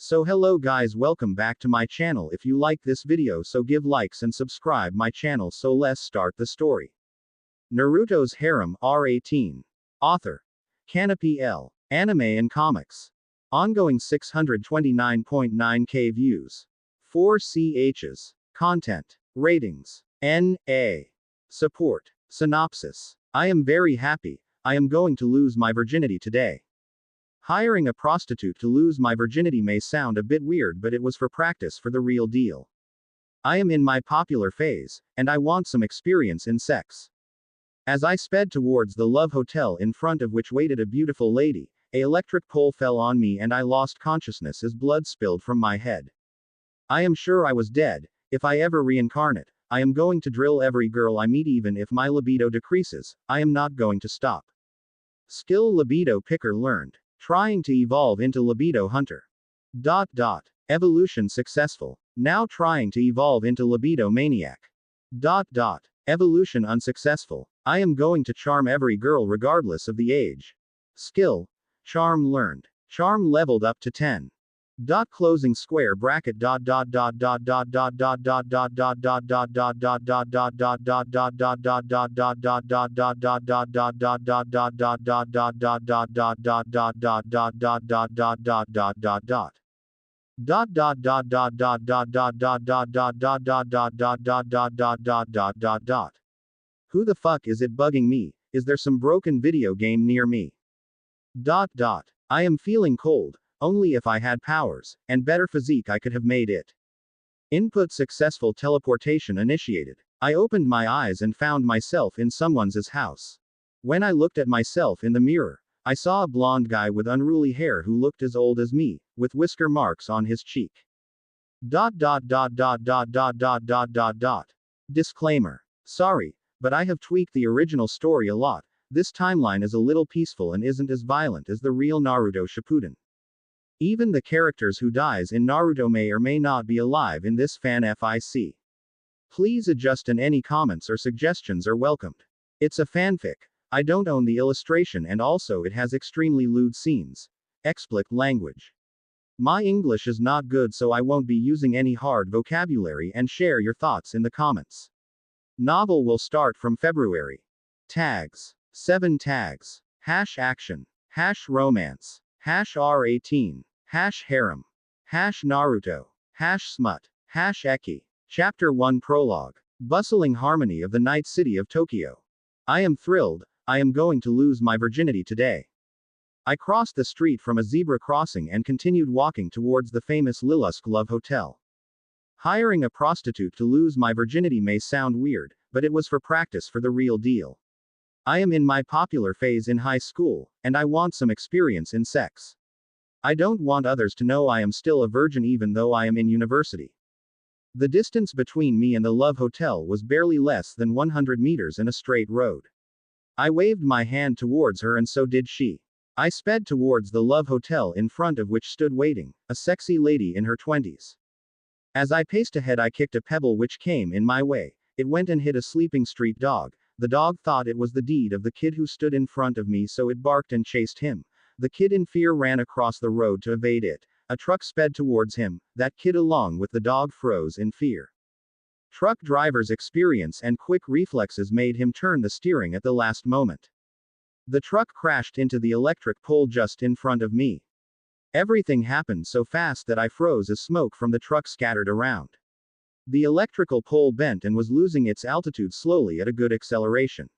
So hello guys, welcome back to my channel. If you like this video, so give likes and subscribe my channel. So let's start the story. Naruto's Harem, R-18. Author. Canopy L. Anime and Comics. Ongoing 629.9k views. 4 chs. Content. Ratings. N.A. Support. Synopsis. I am very happy. I am going to lose my virginity today. Hiring a prostitute to lose my virginity may sound a bit weird, but it was for practice for the real deal. I am in my popular phase, and I want some experience in sex. As I sped towards the Love Hotel in front of which waited a beautiful lady, an electric pole fell on me and I lost consciousness as blood spilled from my head. I am sure I was dead. If I ever reincarnate, I am going to drill every girl I meet even if my libido decreases, I am not going to stop. Skill libido picker learned. Trying to evolve into libido hunter. Evolution successful. Now trying to evolve into libido maniac. Evolution unsuccessful. I am going to charm every girl regardless of the age. Skill. Charm learned. Charm leveled up to 10. Closing square bracket. Who the fuck is it bugging me? Is there some broken video game near me? I am feeling cold. Only if I had powers, and better physique I could have made it. Input successful teleportation initiated. I opened my eyes and found myself in someone's house. When I looked at myself in the mirror, I saw a blonde guy with unruly hair who looked as old as me, with whisker marks on his cheek. Disclaimer. Sorry, but I have tweaked the original story a lot. This timeline is a little peaceful and isn't as violent as the real Naruto Shippuden. Even the characters who dies in Naruto may or may not be alive in this fan fic. Please adjust and any comments or suggestions are welcomed. It's a fanfic. I don't own the illustration and also it has extremely lewd scenes. Explicit language. My English is not good so I won't be using any hard vocabulary and share your thoughts in the comments. Novel will start from February. Tags. 7 tags. #action. #romance. #R-18. #harem. #Naruto. #smut. #eki. Chapter 1 Prologue. Bustling harmony of the night city of Tokyo. I am thrilled. I am going to lose my virginity today. I crossed the street from a zebra crossing and continued walking towards the famous Lilusk Love Hotel. Hiring a prostitute to lose my virginity may sound weird, but it was for practice for the real deal. I am in my popular phase in high school, and I want some experience in sex. I don't want others to know I am still a virgin even though I am in university. The distance between me and the Love Hotel was barely less than 100 meters in a straight road. I waved my hand towards her and so did she. I sped towards the Love Hotel in front of which stood waiting, a sexy lady in her 20s. As I paced ahead I kicked a pebble which came in my way. It went and hit a sleeping street dog. The dog thought it was the deed of the kid who stood in front of me so it barked and chased him. The kid in fear ran across the road to evade it. A truck sped towards him. That kid along with the dog froze in fear. Truck driver's experience and quick reflexes made him turn the steering at the last moment. The truck crashed into the electric pole just in front of me. Everything happened so fast that I froze as smoke from the truck scattered around. The electrical pole bent and was losing its altitude slowly at a good acceleration.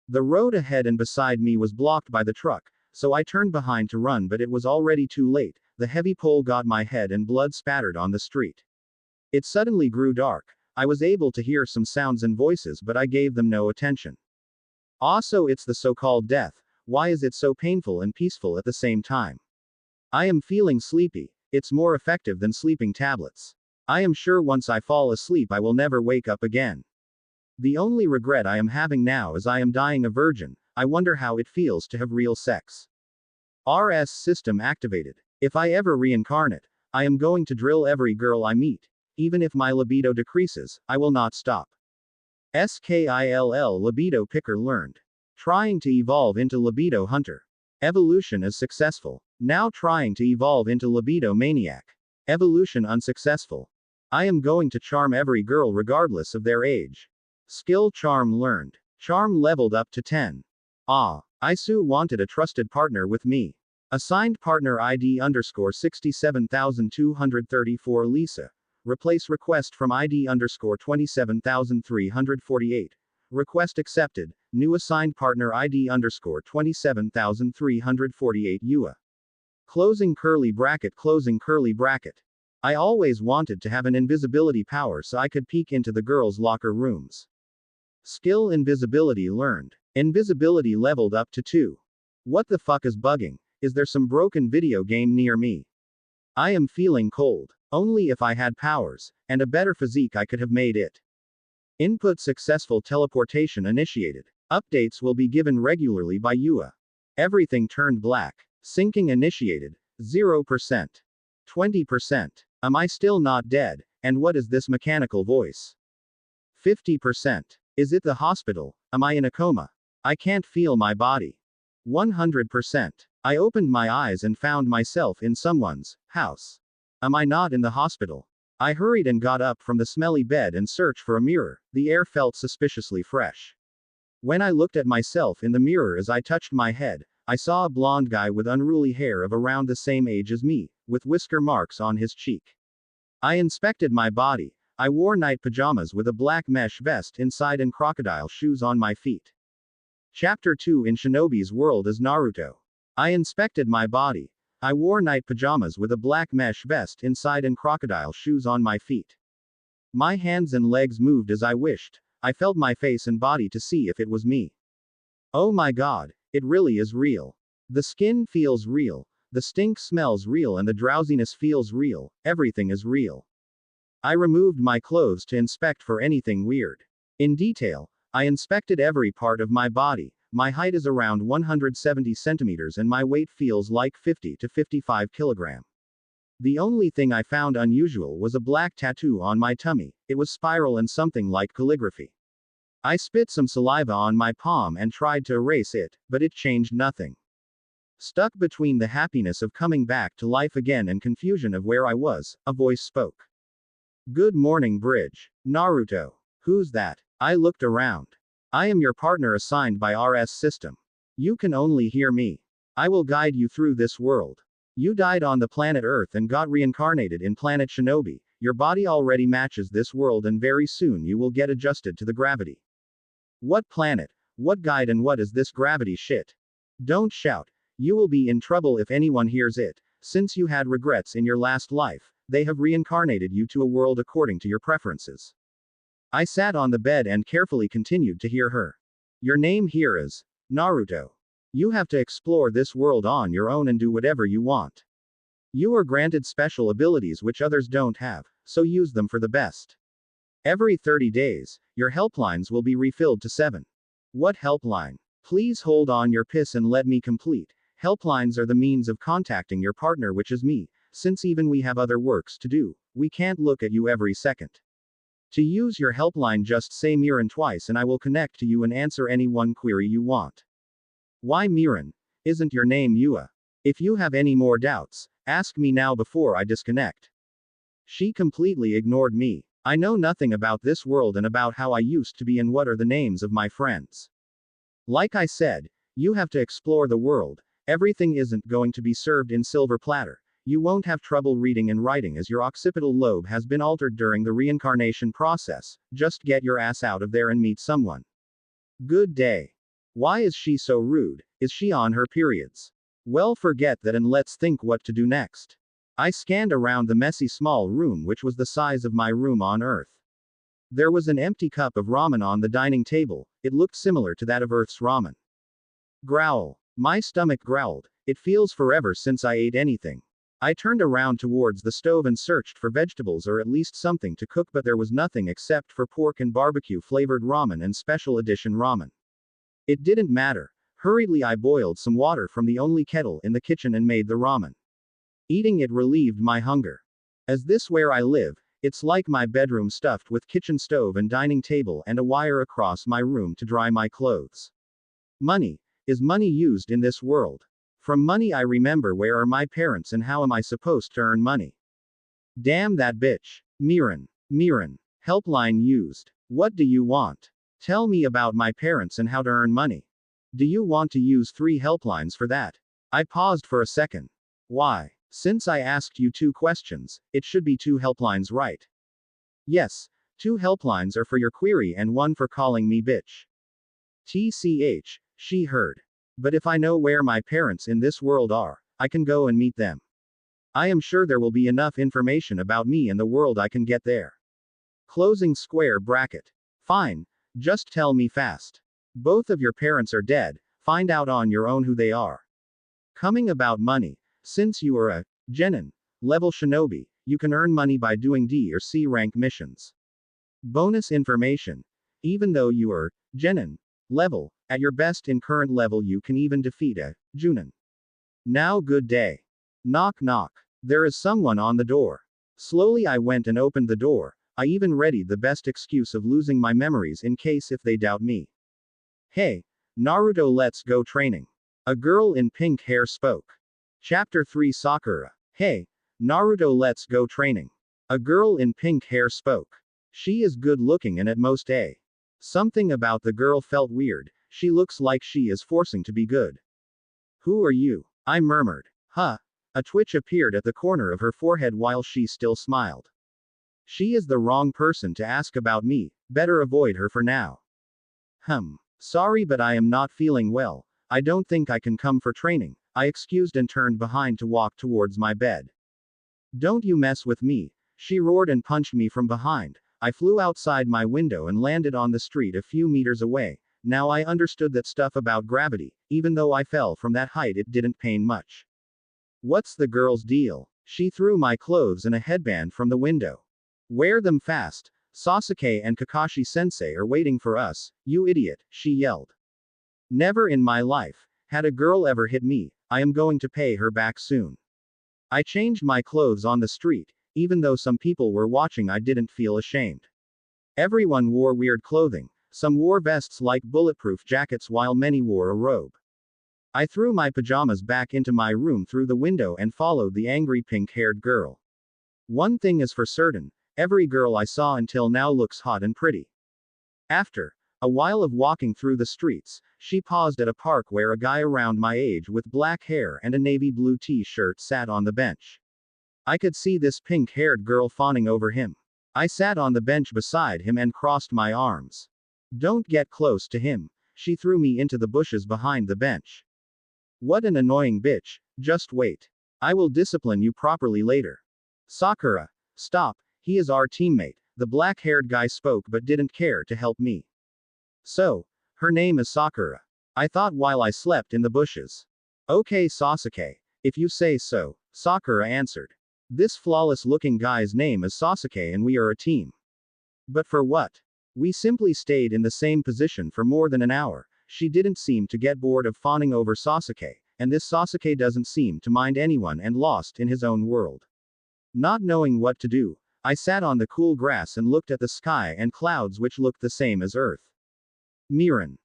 The road ahead and beside me was blocked by the truck, so I turned behind to run but it was already too late. The heavy pole got my head and blood spattered on the street. It suddenly grew dark. I was able to hear some sounds and voices but I gave them no attention. Also it's the so-called death. Why is it so painful and peaceful at the same time? I am feeling sleepy. It's more effective than sleeping tablets. I am sure once I fall asleep I will never wake up again. The only regret I am having now is I am dying a virgin. I wonder how it feels to have real sex. RS system activated. If I ever reincarnate, I am going to drill every girl I meet. Even if my libido decreases, I will not stop. Skill libido picker learned. Trying to evolve into libido hunter. Evolution is successful. Now trying to evolve into libido maniac. Evolution unsuccessful. I am going to charm every girl regardless of their age. Skill charm learned. Charm leveled up to 10. Ah. Isu wanted a trusted partner with me. Assigned partner ID underscore 67234 Lisa. Replace request from ID underscore 27348. Request accepted. New assigned partner ID underscore 27348 Yua. Closing curly bracket, closing curly bracket. I always wanted to have an invisibility power so I could peek into the girls' locker rooms. Skill invisibility learned. Invisibility leveled up to 2. What the fuck is bugging? Is there some broken video game near me? I am feeling cold. Only if I had powers, and a better physique I could have made it. Input successful teleportation initiated. Updates will be given regularly by Yua. Everything turned black. Syncing initiated. 0%. 20%. Am I still not dead? And what is this mechanical voice? 50%. Is it the hospital? Am I in a coma? I can't feel my body. 100%. I opened my eyes and found myself in someone's house. Am I not in the hospital? I hurried and got up from the smelly bed and searched for a mirror. The air felt suspiciously fresh. When I looked at myself in the mirror as I touched my head, I saw a blonde guy with unruly hair of around the same age as me, with whisker marks on his cheek. I inspected my body. I wore night pajamas with a black mesh vest inside and crocodile shoes on my feet. Chapter 2 in Shinobi's world as Naruto. I inspected my body. I wore night pajamas with a black mesh vest inside and crocodile shoes on my feet. My hands and legs moved as I wished. I felt my face and body to see if it was me. Oh my god, it really is real. The skin feels real. The stink smells real and the drowsiness feels real. Everything is real. I removed my clothes to inspect for anything weird. In detail, I inspected every part of my body. My height is around 170 centimeters and my weight feels like 50 to 55 kilogram. The only thing I found unusual was a black tattoo on my tummy. It was spiral and something like calligraphy. I spit some saliva on my palm and tried to erase it, but it changed nothing. Stuck between the happiness of coming back to life again and confusion of where I was, a voice spoke. Good morning, Bridge. Naruto. Who's that? I looked around. I am your partner assigned by RS system. You can only hear me. I will guide you through this world. You died on the planet Earth and got reincarnated in planet Shinobi. Your body already matches this world and very soon you will get adjusted to the gravity. What planet? What guide and what is this gravity shit? Don't shout. You will be in trouble if anyone hears it. Since you had regrets in your last life, they have reincarnated you to a world according to your preferences. I sat on the bed and carefully continued to hear her. Your name here is Naruto. You have to explore this world on your own and do whatever you want. You are granted special abilities which others don't have, so use them for the best. Every 30 days, your helplines will be refilled to 7. What helpline? Please hold on your piss and let me complete. Helplines are the means of contacting your partner, which is me. Since even we have other works to do, we can't look at you every second. To use your helpline, just say Miran twice and I will connect to you and answer any one query you want. Why Miran? Isn't your name Yua? If you have any more doubts, ask me now before I disconnect. She completely ignored me. I know nothing about this world and about how I used to be and what are the names of my friends. Like I said, you have to explore the world. Everything isn't going to be served in silver platter. You won't have trouble reading and writing as your occipital lobe has been altered during the reincarnation process. Just get your ass out of there and meet someone. Good day. Why is she so rude? Is she on her periods? Well, forget that and let's think what to do next. I scanned around the messy small room which was the size of my room on Earth. There was an empty cup of ramen on the dining table. It looked similar to that of Earth's ramen. Growl. My stomach growled. It feels forever since I ate anything. I turned around towards the stove and searched for vegetables or at least something to cook, but there was nothing except for pork and barbecue flavored ramen and special edition ramen. It didn't matter. Hurriedly I boiled some water from the only kettle in the kitchen and made the ramen. Eating it relieved my hunger. As this where I live, it's like my bedroom stuffed with kitchen stove and dining table and a wire across my room to dry my clothes. Money. Is money used in this world? From money I remember where are my parents and how am I supposed to earn money? Damn that bitch. Miran. Helpline used. What do you want? Tell me about my parents and how to earn money. Do you want to use 3 helplines for that? I paused for a second. Why? Since I asked you 2 questions, it should be 2 helplines, right? Yes, 2 helplines are for your query and 1 for calling me bitch. TCH, she heard. But if I know where my parents in this world are, I can go and meet them. I am sure there will be enough information about me and the world I can get there. Closing square bracket. Fine, just tell me fast. Both of your parents are dead, find out on your own who they are. Coming about money. Since you are a Genin level shinobi, you can earn money by doing D or C rank missions. Bonus information. Even though you are Genin level, at your best in current level you can even defeat a Junin. Now good day. Knock knock. There is someone on the door. Slowly I went and opened the door. I even readied the best excuse of losing my memories in case if they doubt me. Hey, Naruto, let's go training. A girl in pink hair spoke. Chapter 3 Sakura. Hey, Naruto, let's go training. A girl in pink hair spoke. She is good looking and at most a. Something about the girl felt weird, she looks like she is forcing to be good. Who are you? I murmured. Huh. A twitch appeared at the corner of her forehead while she still smiled. She is the wrong person to ask about me, better avoid her for now. Sorry, but I am not feeling well. I don't think I can come for training. I excused and turned behind to walk towards my bed. Don't you mess with me, she roared and punched me from behind. I flew outside my window and landed on the street a few meters away. Now I understood that stuff about gravity, even though I fell from that height it didn't pain much. What's the girl's deal? She threw my clothes and a headband from the window. Wear them fast. Sasuke and Kakashi sensei are waiting for us, you idiot, she yelled. Never in my life had a girl ever hit me. I am going to pay her back soon. I changed my clothes on the street. Even though some people were watching, I didn't feel ashamed. Everyone wore weird clothing. Some wore vests like bulletproof jackets while many wore a robe. I threw my pajamas back into my room through the window and followed the angry pink-haired girl. One thing is for certain, every girl I saw until now looks hot and pretty. After a while of walking through the streets, she paused at a park where a guy around my age with black hair and a navy blue t-shirt sat on the bench. I could see this pink-haired girl fawning over him. I sat on the bench beside him and crossed my arms. Don't get close to him. She threw me into the bushes behind the bench. What an annoying bitch, just wait. I will discipline you properly later. Sakura. Stop, he is our teammate, the black-haired guy spoke but didn't care to help me. So, her name is Sakura. I thought while I slept in the bushes. Okay Sasuke, if you say so, Sakura answered. This flawless-looking guy's name is Sasuke and we are a team. But for what? We simply stayed in the same position for more than an hour. She didn't seem to get bored of fawning over Sasuke, and this Sasuke doesn't seem to mind anyone and lost in his own world. Not knowing what to do, I sat on the cool grass and looked at the sky and clouds which looked the same as Earth. Miran.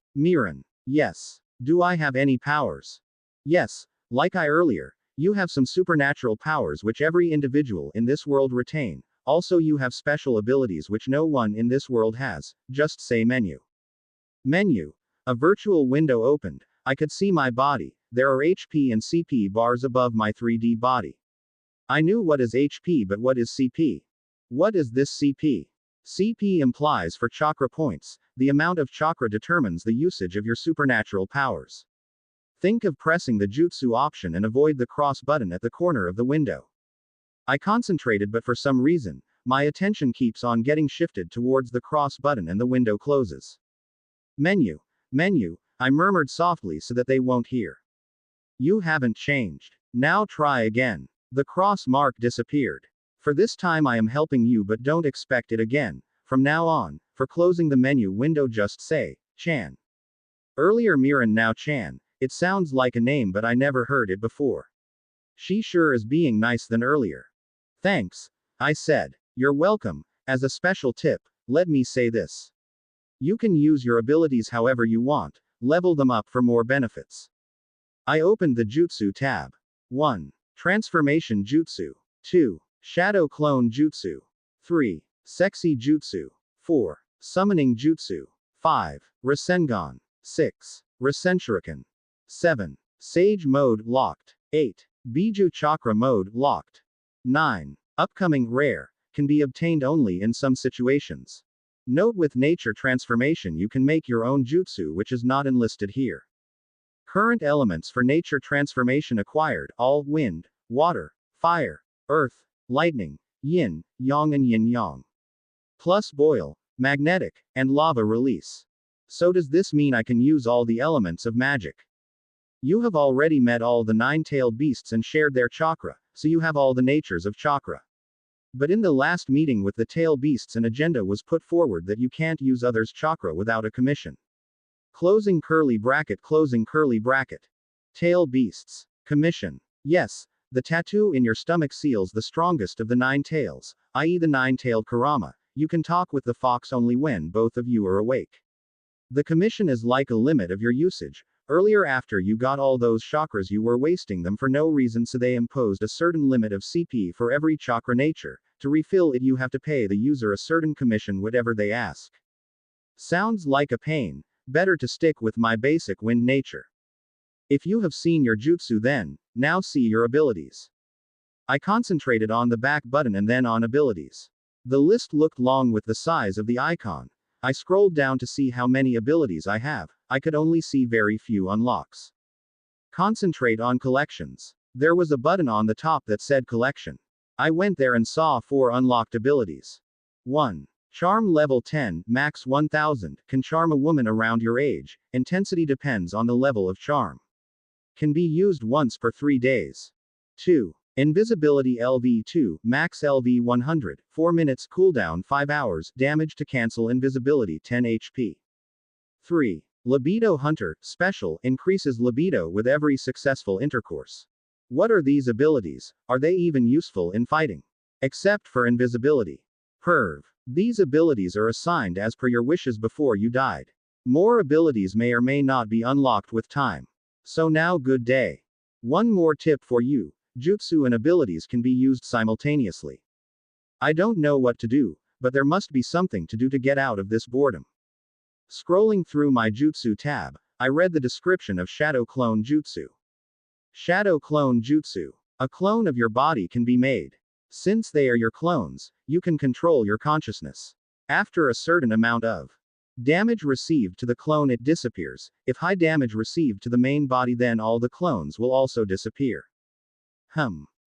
Yes. Do I have any powers? Yes, like I earlier. You have some supernatural powers which every individual in this world retain. Also you have special abilities which no one in this world has. Just say menu. Menu. A virtual window opened. I could see my body. There are HP and CP bars above my 3D body. I knew what is HP, but what is CP? What is this CP? CP implies for chakra points. The amount of chakra determines the usage of your supernatural powers. Think of pressing the jutsu option and avoid the cross button at the corner of the window. I concentrated, but for some reason, my attention keeps on getting shifted towards the cross button and the window closes. Menu, I murmured softly so that they won't hear. You haven't changed. Now try again. The cross mark disappeared. For this time I am helping you, but don't expect it again. From now on, for closing the menu window just say, Chan. Earlier Miran, now Chan. It sounds like a name but I never heard it before. She sure is being nice than earlier. Thanks, I said. You're welcome. As a special tip, let me say this. You can use your abilities however you want, level them up for more benefits. I opened the Jutsu tab. 1. Transformation Jutsu. 2. Shadow Clone Jutsu. 3. Sexy Jutsu. 4. Summoning Jutsu. 5. Rasengan. 6. Rasenshuriken. 7. Sage Mode locked. 8. Biju Chakra Mode locked. 9. Upcoming rare, can be obtained only in some situations. Note with nature transformation you can make your own jutsu which is not enlisted here. Current elements for nature transformation acquired, all wind, water, fire, earth, lightning, yin, yang and yin yang. Plus boil, magnetic, and lava release. So does this mean I can use all the elements of magic? You have already met all the nine-tailed beasts and shared their chakra, so you have all the natures of chakra. But in the last meeting with the tail beasts an agenda was put forward that you can't use others' chakra without a commission. Closing curly bracket. Tail beasts. Commission. Yes, the tattoo in your stomach seals the strongest of the nine tails, i.e. the nine-tailed Kurama. You can talk with the fox only when both of you are awake. The commission is like a limit of your usage. Earlier after you got all those chakras you were wasting them for no reason, so they imposed a certain limit of CP for every chakra nature. To refill it you have to pay the user a certain commission whatever they ask. Sounds like a pain. Better to stick with my basic wind nature. If you have seen your jutsu then, now see your abilities. I concentrated on the back button and then on abilities. The list looked long with the size of the icon. I scrolled down to see how many abilities I have. I could only see very few unlocks. Concentrate on collections. There was a button on the top that said collection. I went there and saw 4 unlocked abilities. 1. Charm level 10, max 1000, can charm a woman around your age. Intensity depends on the level of charm. Can be used once per 3 days. 2. Invisibility LV2, max LV 100, 4 minutes cooldown 5 hours, damage to cancel invisibility 10 HP. 3. Libido Hunter, special, increases libido with every successful intercourse. What are these abilities? Are they even useful in fighting? Except for invisibility. Perv. These abilities are assigned as per your wishes before you died. More abilities may or may not be unlocked with time. So now good day. One more tip for you. Jutsu and abilities can be used simultaneously. I don't know what to do, but there must be something to do to get out of this boredom. Scrolling through my Jutsu tab, I read the description of Shadow Clone Jutsu. Shadow Clone Jutsu. A clone of your body can be made. Since they are your clones, you can control your consciousness. After a certain amount of damage received to the clone it disappears. If high damage received to the main body then all the clones will also disappear.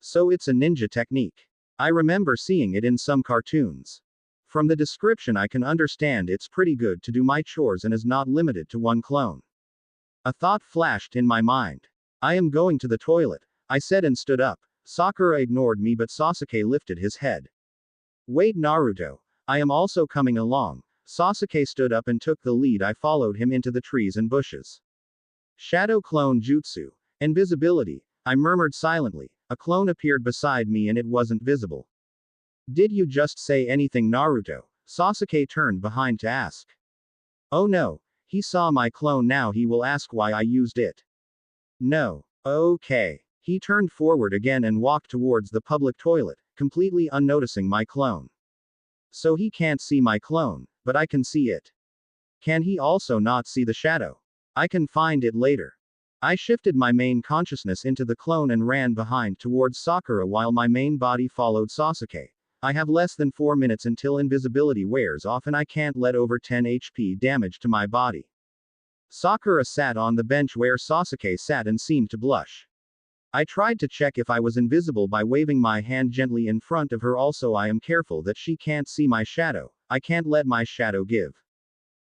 So it's a ninja technique. I remember seeing it in some cartoons. From the description I can understand it's pretty good to do my chores and is not limited to one clone. A thought flashed in my mind. I am going to the toilet, I said and stood up. Sakura ignored me but Sasuke lifted his head. Wait Naruto, I am also coming along. Sasuke stood up and took the lead. I followed him into the trees and bushes. Shadow Clone Jutsu. Invisibility. I murmured silently. A clone appeared beside me and it wasn't visible. Did you just say anything Naruto? Sasuke turned behind to ask. Oh no, he saw my clone, now he will ask why I used it. No. Okay. He turned forward again and walked towards the public toilet, completely unnoticing my clone. So he can't see my clone, but I can see it. Can he also not see the shadow? I can find it later. I shifted my main consciousness into the clone and ran behind towards Sakura while my main body followed Sasuke. I have less than 4 minutes until invisibility wears off and I can't let over 10 HP damage to my body. Sakura sat on the bench where Sasuke sat and seemed to blush. I tried to check if I was invisible by waving my hand gently in front of her. Also I am careful that she can't see my shadow. I can't let my shadow give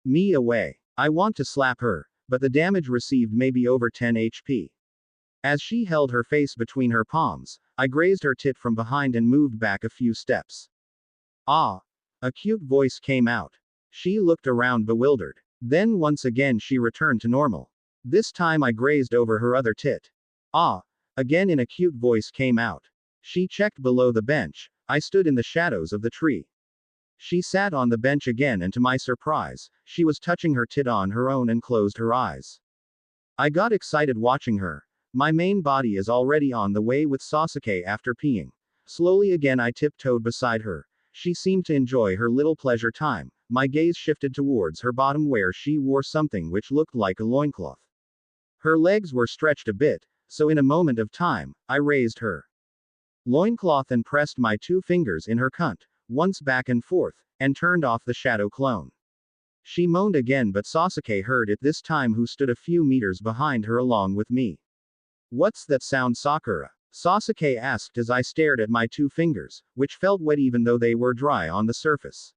me away. I want to slap her, but the damage received may be over 10 HP. As she held her face between her palms, I grazed her tit from behind and moved back a few steps. Ah! A cute voice came out. She looked around bewildered. Then once again she returned to normal. This time I grazed over her other tit. Ah! Again in a cute voice came out. She checked below the bench. I stood in the shadows of the tree. She sat on the bench again and to my surprise, she was touching her tit on her own and closed her eyes. I got excited watching her. My main body is already on the way with Sasuke after peeing. Slowly again I tiptoed beside her. She seemed to enjoy her little pleasure time. My gaze shifted towards her bottom where she wore something which looked like a loincloth. Her legs were stretched a bit, so in a moment of time, I raised her loincloth and pressed my 2 fingers in her cunt, once back and forth, and turned off the shadow clone. She moaned again, but Sasuke heard it this time, who stood a few meters behind her along with me. What's that sound, Sakura? Sasuke asked as I stared at my 2 fingers, which felt wet even though they were dry on the surface.